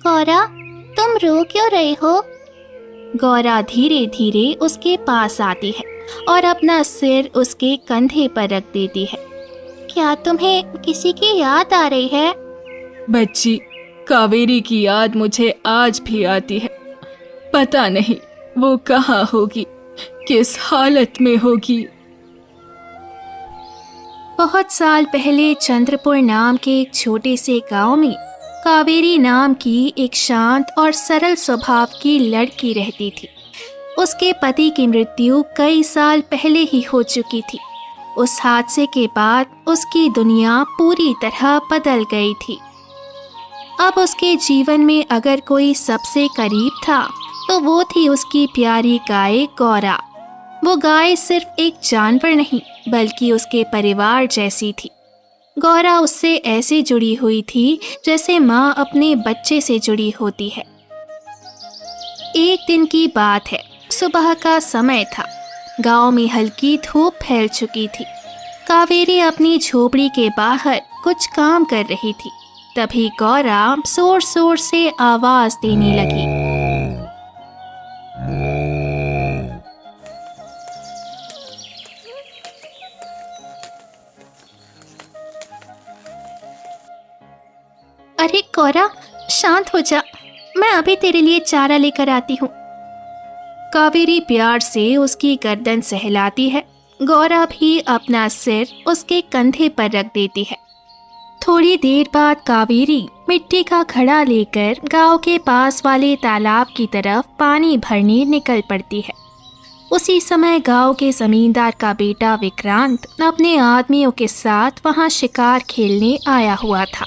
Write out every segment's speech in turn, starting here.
गौरा, तुम रो क्यों रही हो? गौरा धीरे धीरे उसके पास आती है और अपना सिर उसके कंधे पर रख देती है। क्या तुम्हें किसी की याद आ रही है? बच्ची, कावेरी की याद मुझे आज भी आती है। पता नहीं वो कहाँ होगी, किस हालत में होगी। बहुत साल पहले चंद्रपुर नाम के एक छोटे से गांव में कावेरी नाम की एक शांत और सरल स्वभाव की लड़की रहती थी। उसके पति की मृत्यु कई साल पहले ही हो चुकी थी। उस हादसे के बाद उसकी दुनिया पूरी तरह बदल गई थी। अब उसके जीवन में अगर कोई सबसे करीब था तो वो थी उसकी प्यारी गाय गौरा। वो गाय सिर्फ एक जानवर नहीं बल्कि उसके परिवार जैसी थी। गौरा उससे ऐसे जुड़ी हुई थी जैसे माँ अपने बच्चे से जुड़ी होती है। एक दिन की बात है, सुबह का समय था। गांव में हल्की धूप फैल चुकी थी। कावेरी अपनी झोपड़ी के बाहर कुछ काम कर रही थी। तभी गौरा जोर जोर से आवाज देने लगी। अरे गौरा, शांत हो जा, मैं अभी तेरे लिए चारा लेकर आती हूँ। कावेरी प्यार से उसकी गर्दन सहलाती है। गौरा भी अपना सिर उसके कंधे पर रख देती है। थोड़ी देर बाद कावेरी मिट्टी का घड़ा लेकर गांव के पास वाले तालाब की तरफ पानी भरने निकल पड़ती है। उसी समय गांव के जमींदार का बेटा विक्रांत अपने आदमियों के साथ वहां शिकार खेलने आया हुआ था।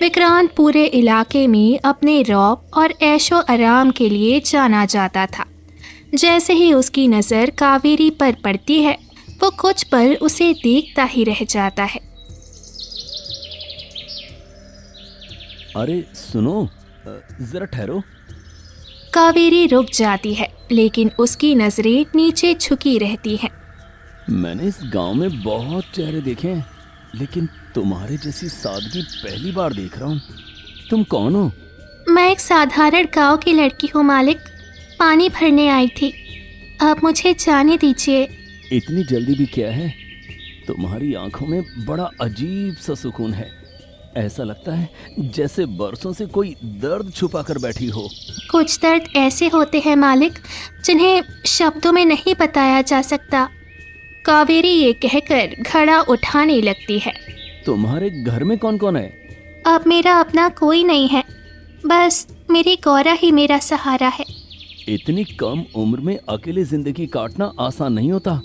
विक्रांत पूरे इलाके में अपने रौब और ऐशो आराम के लिए जाना जाता था। जैसे ही उसकी नज़र कावेरी पर पड़ती है, वो कुछ पल उसे देखता ही रह जाता है। अरे सुनो, जरा ठहरो। कावेरी रुक जाती है, लेकिन उसकी नजरें नीचे झुकी रहती हैं। मैंने इस गांव में बहुत चेहरे देखे हैं, लेकिन तुम्हारे जैसी सादगी पहली बार देख रहा हूँ। तुम कौन हो? मैं एक साधारण गांव की लड़की हूँ मालिक, पानी भरने आई थी। आप मुझे जाने दीजिए। इतनी जल्दी भी क्या है? तुम्हारी आंखों में बड़ा अजीब सा सुकून है। ऐसा लगता है जैसे बरसों से कोई दर्द छुपा कर बैठी हो। कुछ दर्द ऐसे होते हैं मालिक, जिन्हें शब्दों में नहीं बताया जा सकता। कावेरी ये कहकर घड़ा उठाने लगती है। तुम्हारे घर में कौन कौन है? अब मेरा अपना कोई नहीं है, बस मेरी गौरा ही मेरा सहारा है। इतनी कम उम्र में अकेले जिंदगी काटना आसान नहीं होता।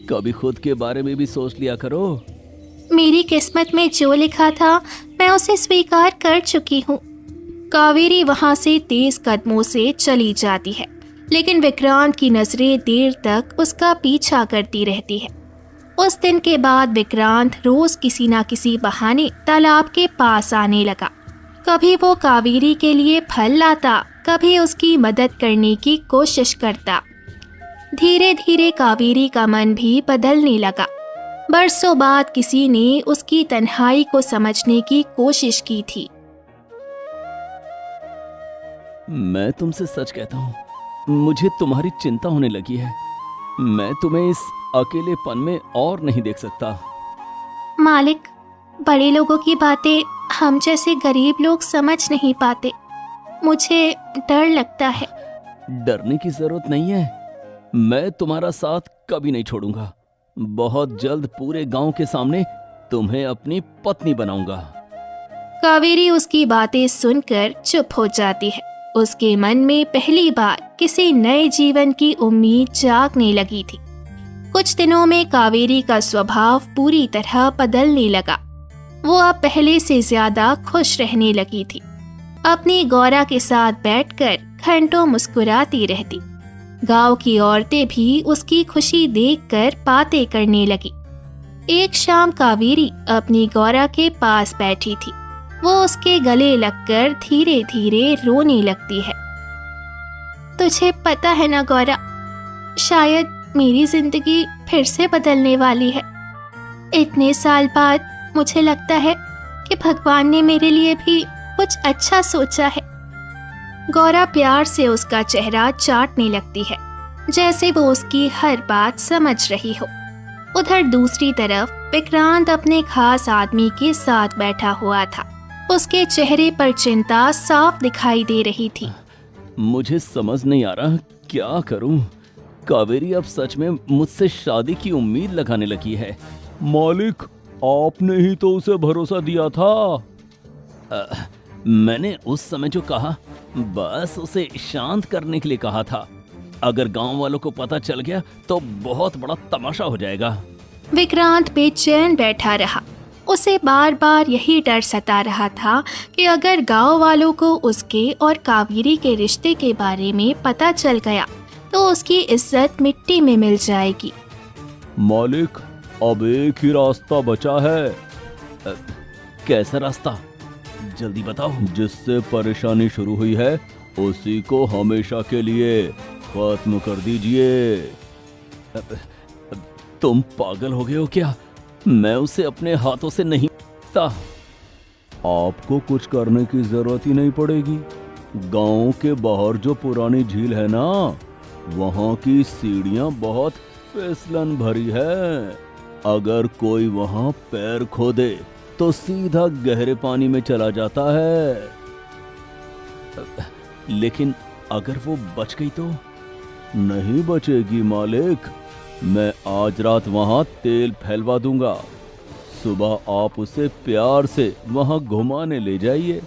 कभी खुद के बारे में भी सोच लिया करो। मेरी किस्मत में जो लिखा था मैं उसे स्वीकार कर चुकी हूँ। कावेरी वहाँ से तेज कदमों से चली जाती है, लेकिन विक्रांत की नजरें देर तक उसका पीछा करती रहती है। उस दिन के बाद विक्रांत रोज किसी ना किसी बहाने तालाब के पास आने लगा। कभी वो कावेरी के लिए फल लाता, कभी उसकी मदद करने की कोशिश करता। धीरे धीरे कावेरी का मन भी बदलने लगा। बरसों बाद किसी ने उसकी तन्हाई को समझने की कोशिश की थी। मैं तुमसे सच कहता हूँ, मुझे तुम्हारी चिंता होने लगी है। मैं तुम्हें इस अकेलेपन में और नहीं देख सकता। मालिक, बड़े लोगों की बातें हम जैसे गरीब लोग समझ नहीं पाते। मुझे डर लगता है। डरने की जरूरत नहीं है। मैं तुम्हारा साथ कभी नहीं छोड़ूंगा। बहुत जल्द पूरे गांव के सामने तुम्हें अपनी पत्नी बनाऊंगा। कावेरी उसकी बातें सुनकर चुप हो जाती है। उसके मन में पहली बार किसी नए जीवन की उम्मीद जागने लगी थी। कुछ दिनों में कावेरी का स्वभाव पूरी तरह बदलने लगा। वो अब पहले से ज्यादा खुश रहने लगी थी। अपनी गौरा के साथ बैठकर घंटों मुस्कुराती रहती। गांव की औरतें भी उसकी खुशी देखकर बातें करने लगी। एक शाम कावेरी अपनी गौरा के पास बैठी थी। वो उसके गले लगकर धीरे धीरे रोने लगती है। तुझे पता है ना गौरा, शायद मेरी जिंदगी फिर से बदलने वाली है। इतने साल बाद मुझे लगता है कि भगवान ने मेरे लिए भी कुछ अच्छा सोचा है। गौरा प्यार से उसका चेहरा चाटने लगती है, जैसे वो उसकी हर बात समझ रही हो। उधर दूसरी तरफ विक्रांत अपने खास आदमी के साथ बैठा हुआ था। उसके चेहरे पर चिंता साफ दिखाई दे रही थी। मुझे समझ नहीं आ रहा क्या करूं। कावेरी अब सच में मुझसे शादी की उम्मीद लगाने लगी है। मालिक, आपने ही तो उसे भरोसा दिया था। मैंने उस समय जो कहा, बस उसे शांत करने के लिए कहा था। अगर गांव वालों को पता चल गया तो बहुत बड़ा तमाशा हो जाएगा। विक्रांत बेचैन बैठा रहा। उसे बार बार यही डर सता रहा था कि अगर गांव वालों को उसके और कावेरी के रिश्ते के बारे में पता चल गया तो उसकी इज्जत मिट्टी में मिल जाएगी। मालिक, अब एक ही रास्ता बचा है। कैसा रास्ता? जल्दी बताओ। जिससे परेशानी शुरू हुई है उसी को हमेशा के लिए खत्म कर दीजिए। तुम पागल हो गए हो क्या? मैं उसे अपने हाथों से नहीं था। आपको कुछ करने की जरूरत ही नहीं पड़ेगी। गांव के बाहर जो पुरानी झील है ना, वहां की सीढ़ियां बहुत फिसलन भरी है। अगर कोई वहां पैर खोदे तो सीधा गहरे पानी में चला जाता है। लेकिन अगर वो बच गई तो? नहीं बचेगी मालिक। मैं आज रात वहां तेल फैलवा दूंगा। सुबह आप उसे प्यार से वहां घुमाने ले जाइए।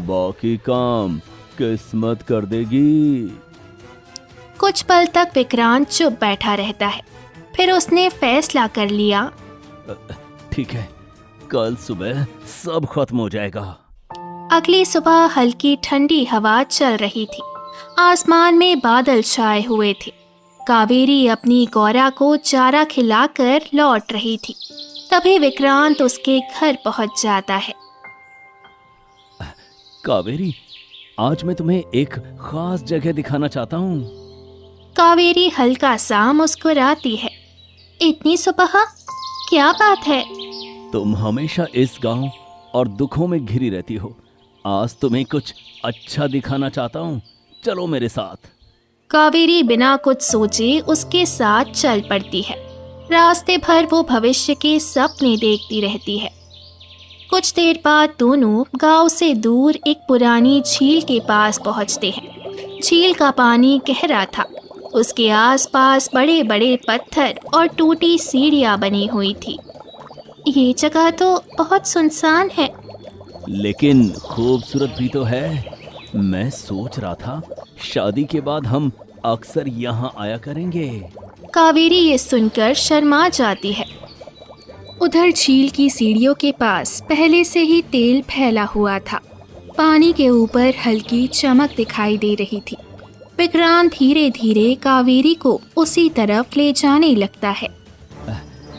बाकी काम किस्मत कर देगी। कुछ पल तक विक्रांत चुप बैठा रहता है। फिर उसने फैसला कर लिया। ठीक है, कल सुबह सब खत्म हो जाएगा। अगली सुबह हल्की ठंडी हवा चल रही थी। आसमान में बादल छाए हुए थे। कावेरी अपनी गौरा को चारा खिलाकर लौट रही थी। तभी विक्रांत उसके घर पहुंच जाता है। कावेरी, आज मैं तुम्हें एक खास जगह दिखाना चाहता हूँ। कावेरी हल्का सा मुस्कुराती है। इतनी सुबह? क्या बात है? तुम हमेशा इस गांव और दुखों में घिरी रहती हो। आज तुम्हें कुछ अच्छा दिखाना चाहता हूँ। चलो मेरे साथ। कावेरी बिना कुछ सोचे उसके साथ चल पड़ती है। रास्ते भर वो भविष्य के सपने देखती रहती है। कुछ देर बाद दोनों गांव से दूर एक पुरानी झील के पास पहुंचते हैं। झील का पानी गहरा था। उसके आसपास बड़े बड़े पत्थर और टूटी सीढ़ियां बनी हुई थी। ये जगह तो बहुत सुनसान है, लेकिन खूबसूरत भी तो है। मैं सोच रहा था शादी के बाद हम अक्सर यहाँ आया करेंगे। कावेरी ये सुनकर शर्मा जाती है। उधर झील की सीढ़ियों के पास पहले से ही तेल फैला हुआ था। पानी के ऊपर हल्की चमक दिखाई दे रही थी। विक्रांत धीरे धीरे कावेरी को उसी तरफ ले जाने लगता है।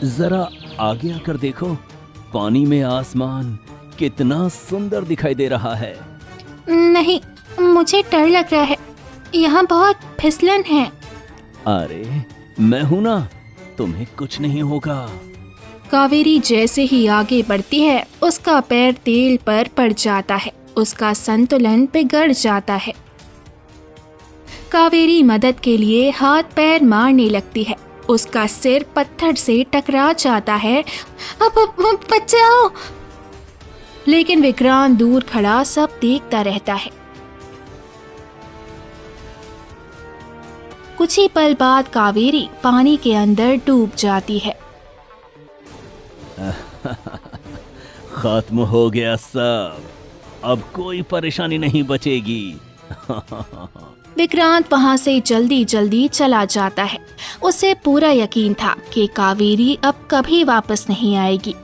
जरा आगे आकर देखो, पानी में आसमान कितना सुंदर दिखाई दे रहा है। नहीं, मुझे डर लग रहा है। यहाँ बहुत फिसलन है। अरे मैं हूं ना, तुम्हें कुछ नहीं होगा। कावेरी जैसे ही आगे बढ़ती है उसका पैर तेल पर पड़ जाता है। उसका संतुलन बिगड़ जाता है। कावेरी मदद के लिए हाथ पैर मारने लगती है। उसका सिर पत्थर से टकरा जाता है। अब बचाओ! लेकिन विक्रांत दूर खड़ा सब देखता रहता है। कुछ ही पल बाद कावेरी पानी के अंदर डूब जाती है। खत्म हो गया सब। अब कोई परेशानी नहीं बचेगी। विक्रांत वहां से जल्दी जल्दी चला जाता है। उसे पूरा यकीन था कि कावेरी अब कभी वापस नहीं आएगी।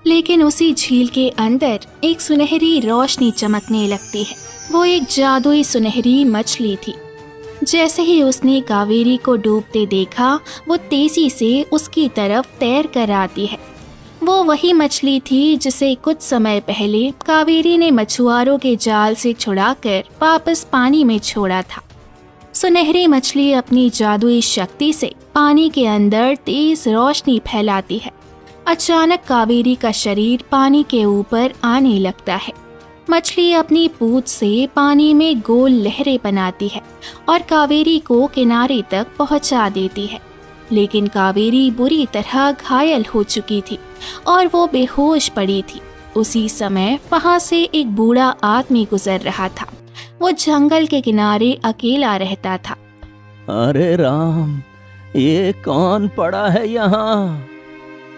लेकिन उसी झील के अंदर एक सुनहरी रोशनी चमकने लगती है। वो एक जादुई सुनहरी मछली थी। जैसे ही उसने कावेरी को डूबते देखा, वो तेजी से उसकी तरफ तैर कर आती है। वो वही मछली थी जिसे कुछ समय पहले कावेरी ने मछुआरों के जाल से छुड़ाकर वापस पानी में छोड़ा था। सुनहरी मछली अपनी जादुई शक्ति से पानी के अंदर तेज रोशनी फैलाती है। अचानक कावेरी का शरीर पानी के ऊपर आने लगता है। मछली अपनी पूंछ से पानी में गोल लहरें बनाती है और कावेरी को किनारे तक पहुंचा देती है। लेकिन कावेरी बुरी तरह घायल हो चुकी थी और वो बेहोश पड़ी थी। उसी समय वहां से एक बूढ़ा आदमी गुजर रहा था। वो जंगल के किनारे अकेला रहता था। अरे राम, ये कौन पड़ा है यहाँ?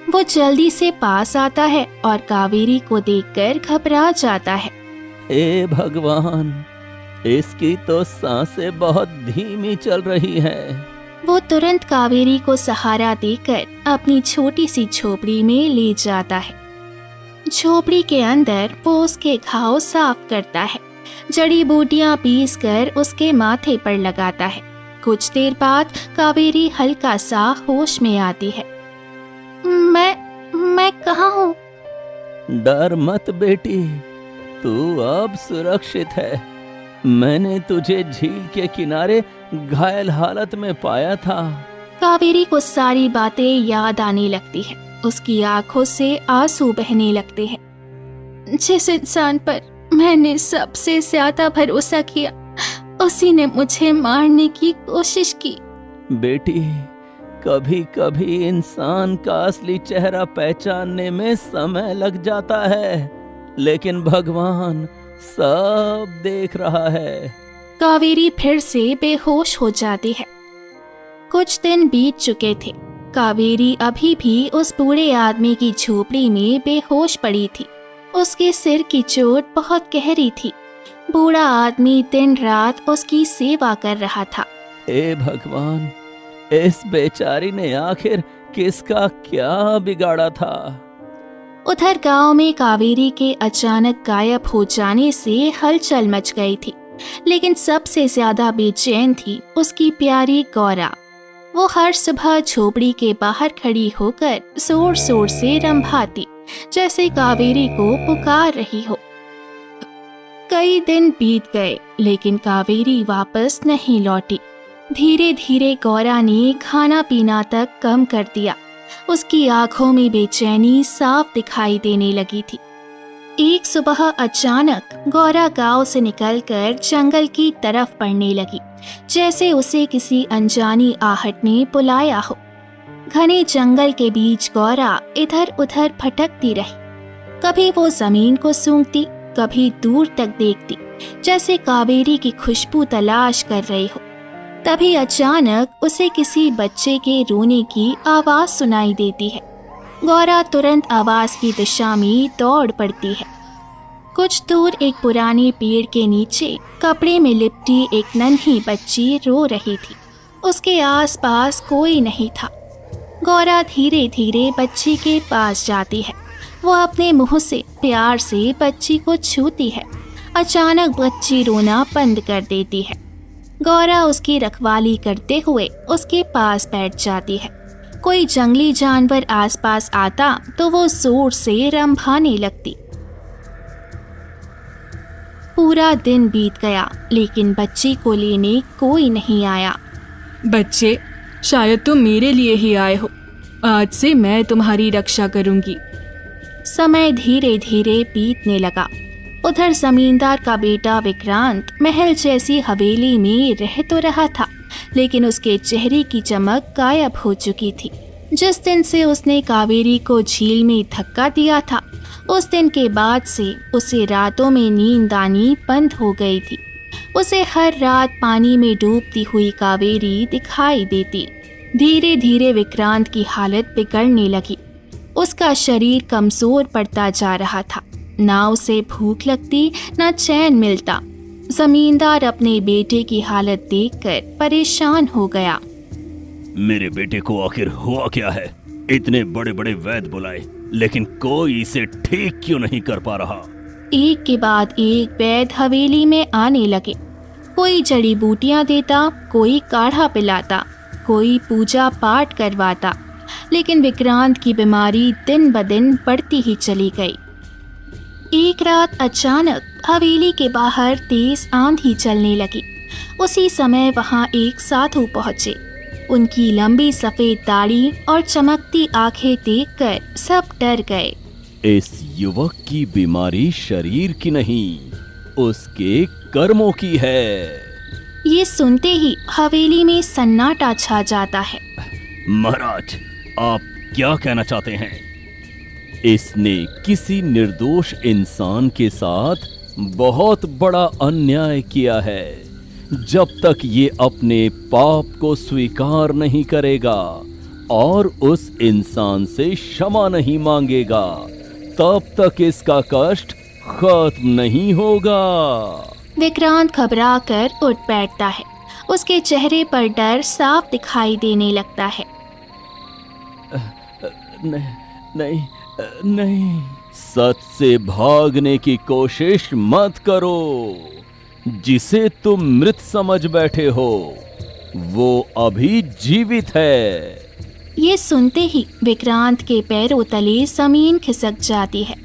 वो जल्दी से पास आता है और कावेरी को देखकर घबरा जाता है। हे भगवान, इसकी तो सांसें बहुत धीमी चल रही है। वो तुरंत कावेरी को सहारा देकर अपनी छोटी सी झोपड़ी में ले जाता है। झोपड़ी के अंदर वो उसके घाव साफ करता है, जड़ी बूटियां पीसकर उसके माथे पर लगाता है। कुछ देर बाद कावेरी हल्का सा होश में आती है। मैं कहाँ हूँ? डर मत बेटी, तू अब सुरक्षित है। मैंने तुझे झील के किनारे घायल हालत में पाया था। कावेरी को सारी बातें याद आने लगती है। उसकी आंखों से आंसू बहने लगते हैं। जिस इंसान पर मैंने सबसे ज्यादा भरोसा किया, उसी ने मुझे मारने की कोशिश की। बेटी, कभी कभी इंसान का असली चेहरा पहचानने में समय लग जाता है, लेकिन भगवान सब देख रहा है। कावेरी फिर से बेहोश हो जाती है। कुछ दिन बीत चुके थे। कावेरी अभी भी उस बूढ़े आदमी की झोपड़ी में बेहोश पड़ी थी। उसके सिर की चोट बहुत गहरी थी। बूढ़ा आदमी दिन रात उसकी सेवा कर रहा था। हे भगवान, इस बेचारी ने आखिर किसका क्या बिगाड़ा था? उधर गांव में कावेरी के अचानक गायब हो जाने से हलचल मच गई थी, लेकिन सबसे ज्यादा बेचैन थी उसकी प्यारी गौरा। वो हर सुबह झोपड़ी के बाहर खड़ी होकर जोर जोर से रंभाती, जैसे कावेरी को पुकार रही हो। कई दिन बीत गए, लेकिन कावेरी वापस नहीं लौटी। धीरे धीरे गौरा ने खाना पीना तक कम कर दिया। उसकी आंखों में बेचैनी साफ दिखाई देने लगी थी। एक सुबह अचानक गौरा गांव से निकलकर जंगल की तरफ बढ़ने लगी, जैसे उसे किसी अनजानी आहट ने बुलाया हो। घने जंगल के बीच गौरा इधर उधर भटकती रही। कभी वो जमीन को सूंघती, कभी दूर तक देखती, जैसे कावेरी की खुशबू तलाश कर रही हो। तभी अचानक उसे किसी बच्चे के रोने की आवाज सुनाई देती है। गौरा तुरंत आवाज की दिशा में दौड़ पड़ती है। कुछ दूर एक पुराने पेड़ के नीचे कपड़े में लिपटी एक नन्ही बच्ची रो रही थी। उसके आसपास कोई नहीं था। गौरा धीरे धीरे बच्ची के पास जाती है। वो अपने मुंह से प्यार से बच्ची को छूती है। अचानक बच्ची रोना बंद कर देती है। गौरा उसकी रखवाली करते हुए उसके पास बैठ जाती है। कोई जंगली जानवर आसपास आता तो वो जोर से रंभाने लगती। पूरा दिन बीत गया, लेकिन बच्ची को लेने कोई नहीं आया। बच्चे, शायद तुम मेरे लिए ही आए हो। आज से मैं तुम्हारी रक्षा करूंगी। समय धीरे धीरे बीतने लगा। उधर जमींदार का बेटा विक्रांत महल जैसी हवेली में रह तो रहा था, लेकिन उसके चेहरे की चमक गायब हो चुकी थी। जिस दिन से उसने कावेरी को झील में धक्का दिया था, उस दिन के बाद से उसे रातों में नींद आनी बंद हो गई थी। उसे हर रात पानी में डूबती हुई कावेरी दिखाई देती। धीरे धीरे विक्रांत की हालत बिगड़ने लगी। उसका शरीर कमजोर पड़ता जा रहा था। ना उसे भूख लगती, ना चैन मिलता। जमींदार अपने बेटे की हालत देखकर परेशान हो गया। मेरे बेटे को आखिर हुआ क्या है? इतने बड़े बड़े वैद्य बुलाए, लेकिन कोई इसे ठीक क्यों नहीं कर पा रहा? एक के बाद एक वैद्य हवेली में आने लगे। कोई जड़ी बूटियां देता, कोई काढ़ा पिलाता, कोई पूजा पाठ करवाता, लेकिन विक्रांत की बीमारी दिन ब दिन बढ़ती ही चली गई। एक रात अचानक हवेली के बाहर तेज आंधी चलने लगी। उसी समय वहां एक साधु पहुंचे। उनकी लंबी सफेद दाढ़ी और चमकती आंखें देखकर सब डर गए। इस युवक की बीमारी शरीर की नहीं, उसके कर्मों की है। ये सुनते ही हवेली में सन्नाटा छा जाता है। महाराज, आप क्या कहना चाहते हैं? इसने किसी निर्दोष इंसान के साथ बहुत बड़ा अन्याय किया है। जब तक ये अपने पाप को स्वीकार नहीं करेगा और उस इंसान से क्षमा नहीं मांगेगा, तब तक इसका कष्ट खत्म नहीं होगा। विक्रांत घबरा कर उठ बैठता है। उसके चेहरे पर डर साफ दिखाई देने लगता है। नहीं, नहीं, सच से भागने की कोशिश मत करो। जिसे तुम मृत समझ बैठे हो, वो अभी जीवित है। ये सुनते ही विक्रांत के पैरों तले जमीन खिसक जाती है।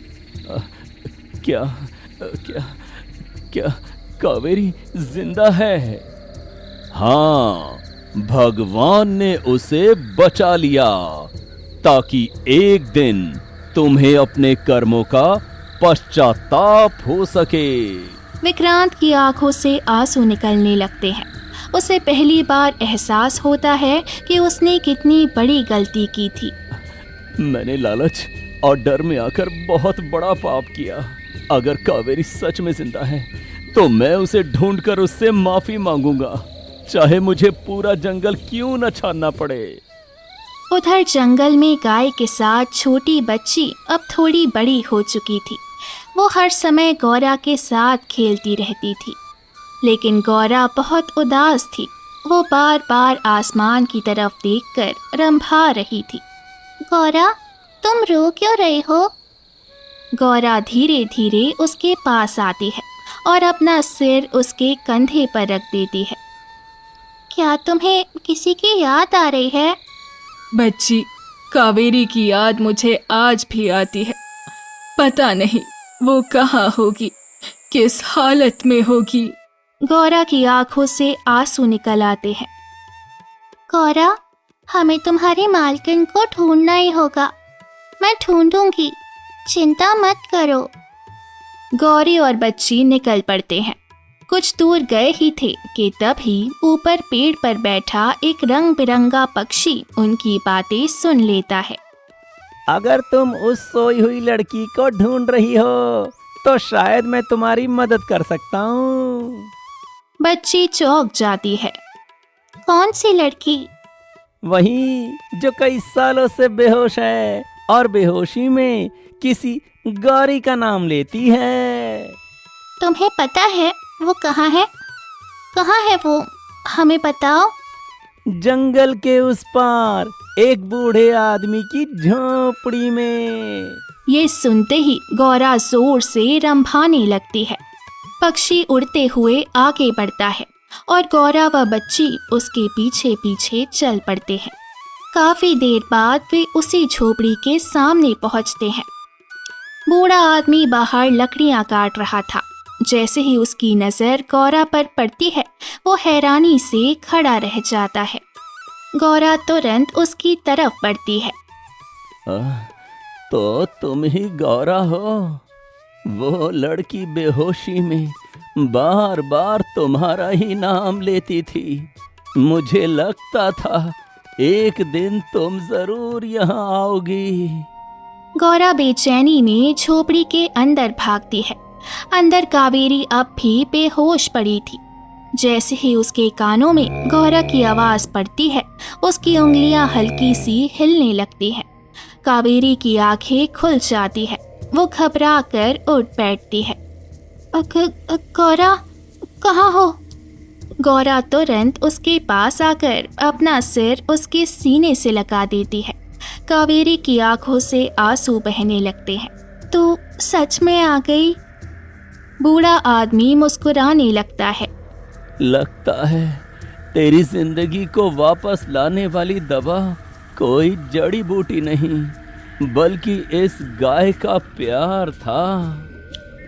क्या क्या क्या कावेरी जिंदा है? हाँ, भगवान ने उसे बचा लिया ताकि एक दिन तुम्हें अपने कर्मों का पश्चाताप हो सके। विक्रांत की आंखों से आंसू निकलने लगते हैं। उसे पहली बार एहसास होता है कि उसने कितनी बड़ी गलती की थी। मैंने लालच और डर में आकर बहुत बड़ा पाप किया। अगर कावेरी सच में जिंदा है तो मैं उसे ढूंढकर उससे माफी मांगूंगा, चाहे मुझे पूरा जंगल क्यों न छानना पड़े। उधर जंगल में गाय के साथ छोटी बच्ची अब थोड़ी बड़ी हो चुकी थी। वो हर समय गौरा के साथ खेलती रहती थी, लेकिन गौरा बहुत उदास थी। वो बार बार आसमान की तरफ देखकर रंभा रही थी। गौरा, तुम रो क्यों रही हो? गौरा धीरे धीरे उसके पास आती है और अपना सिर उसके कंधे पर रख देती है। क्या तुम्हें किसी की याद आ रही है? बच्ची, कावेरी की याद मुझे आज भी आती है। पता नहीं वो कहाँ होगी, किस हालत में होगी। गौरा की आंखों से आंसू निकल आते हैं। गौरा, हमें तुम्हारी मालकिन को ढूंढना ही होगा। मैं ढूंढूंगी, चिंता मत करो। गौरी और बच्ची निकल पड़ते हैं। कुछ दूर गए ही थे कि तभी ऊपर पेड़ पर बैठा एक रंग बिरंगा पक्षी उनकी बातें सुन लेता है। अगर तुम उस सोई हुई लड़की को ढूंढ रही हो तो शायद मैं तुम्हारी मदद कर सकता हूँ। बच्ची चौंक जाती है। कौन सी लड़की? वही जो कई सालों से बेहोश है और बेहोशी में किसी गौरी का नाम लेती है। तुम्हें पता है वो कहाँ है? कहाँ है वो? हमें बताओ। जंगल के उस पार एक बूढ़े आदमी की झोपड़ी में। ये सुनते ही गौरा जोर से रंभाने लगती है। पक्षी उड़ते हुए आगे बढ़ता है और गौरा व बच्ची उसके पीछे पीछे चल पड़ते हैं। काफी देर बाद वे उसी झोपड़ी के सामने पहुंचते हैं। बूढ़ा आदमी बाहर लकड़ियां काट रहा था। जैसे ही उसकी नजर गौरा पर पड़ती है, वो हैरानी से खड़ा रह जाता है। गौरा तुरंत उसकी तरफ बढ़ती है। तो तुम ही गौरा हो? वो लड़की बेहोशी में बार बार तुम्हारा ही नाम लेती थी। मुझे लगता था एक दिन तुम जरूर यहाँ आओगी। गौरा बेचैनी में झोपड़ी के अंदर भागती है। अंदर कावेरी अब भी बेहोश पड़ी थी। जैसे ही उसके कानों में गौरा की आवाज पड़ती है, उसकी उंगलियां हल्की सी हिलने लगती हैं। कावेरी की आंखें खुल जाती है। वो घबरा कर उठ बैठती है। गौरा, कहाँ हो? गौरा तुरंत उसके पास आकर अपना सिर उसके सीने से लगा देती है। कावेरी की आंखों से आंसू बहने लगते हैं। तू सच में आ गई? बूढ़ा आदमी मुस्कुराने लगता है। लगता है तेरी जिंदगी को वापस लाने वाली दवा कोई जड़ी बूटी नहीं, बल्कि इस गाय का प्यार था।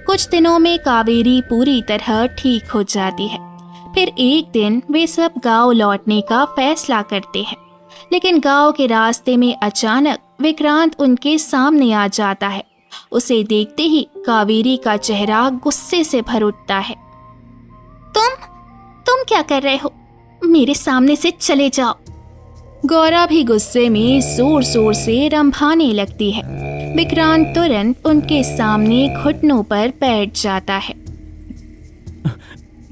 कुछ दिनों में कावेरी पूरी तरह ठीक हो जाती है। फिर एक दिन वे सब गांव लौटने का फैसला करते हैं, लेकिन गांव के रास्ते में अचानक विक्रांत उनके सामने आ जाता है उसे देखते ही कावेरी का चेहरा गुस्से से भर उठता है। तुम क्या कर रहे हो? मेरे सामने से चले जाओ। गौरा भी गुस्से में जोर जोर से रंभाने लगती है। विक्रांत तुरंत उनके सामने घुटनों पर बैठ जाता है।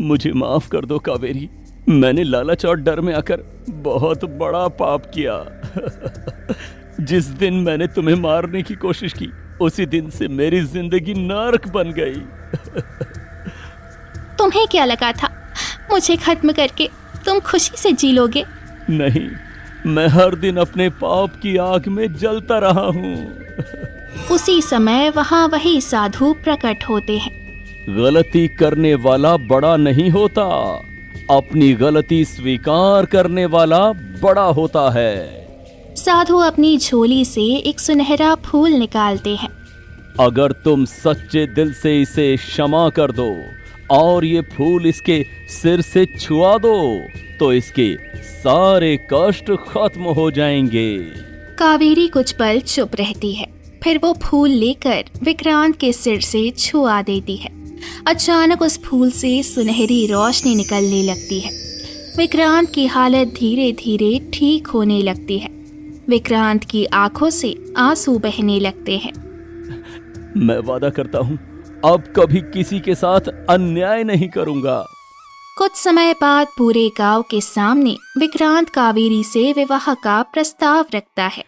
मुझे माफ कर दो कावेरी, मैंने लालच और डर में आकर बहुत बड़ा पाप किया। जिस दिन मैंने तुम्हें मारने की कोशिश की, उसी दिन से मेरी जिंदगी नर्क बन गई। तुम्हें क्या लगा था मुझे खत्म करके तुम खुशी से जी लोगे? नहीं, मैं हर दिन अपने पाप की आग में जलता रहा हूँ। उसी समय वहाँ वही साधु प्रकट होते हैं। गलती करने वाला बड़ा नहीं होता, अपनी गलती स्वीकार करने वाला बड़ा होता है। साधु अपनी झोली से एक सुनहरा फूल निकालते हैं। अगर तुम सच्चे दिल से इसे क्षमा कर दो और ये फूल इसके सिर से छुआ दो तो इसके सारे कष्ट खत्म हो जाएंगे। कावेरी कुछ पल चुप रहती है, फिर वो फूल लेकर विक्रांत के सिर से छुआ देती है। अचानक उस फूल से सुनहरी रोशनी निकलने लगती है। विक्रांत की हालत धीरे धीरे ठीक होने लगती है। विक्रांत की आंखों से आंसू बहने लगते हैं। मैं वादा करता हूँ, अब कभी किसी के साथ अन्याय नहीं करूंगा। कुछ समय बाद पूरे गांव के सामने विक्रांत कावेरी से विवाह का प्रस्ताव रखता है।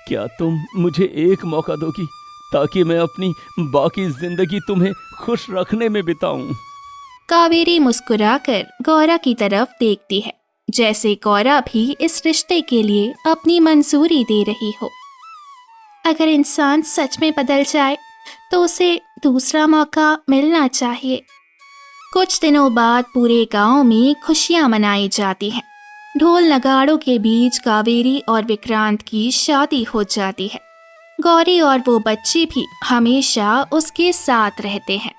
क्या तुम मुझे एक मौका दोगी ताकि मैं अपनी बाकी जिंदगी तुम्हें खुश रखने में बिताऊं? कावेरी मुस्कुराकर गौरा की तरफ देखती है, जैसे गौरा भी इस रिश्ते के लिए अपनी मंजूरी दे रही हो। अगर इंसान सच में बदल जाए तो उसे दूसरा मौका मिलना चाहिए। कुछ दिनों बाद पूरे गांव में खुशियां मनाई जाती हैं। ढोल नगाड़ों के बीच कावेरी और विक्रांत की शादी हो जाती है। गौरी और वो बच्चे भी हमेशा उसके साथ रहते हैं।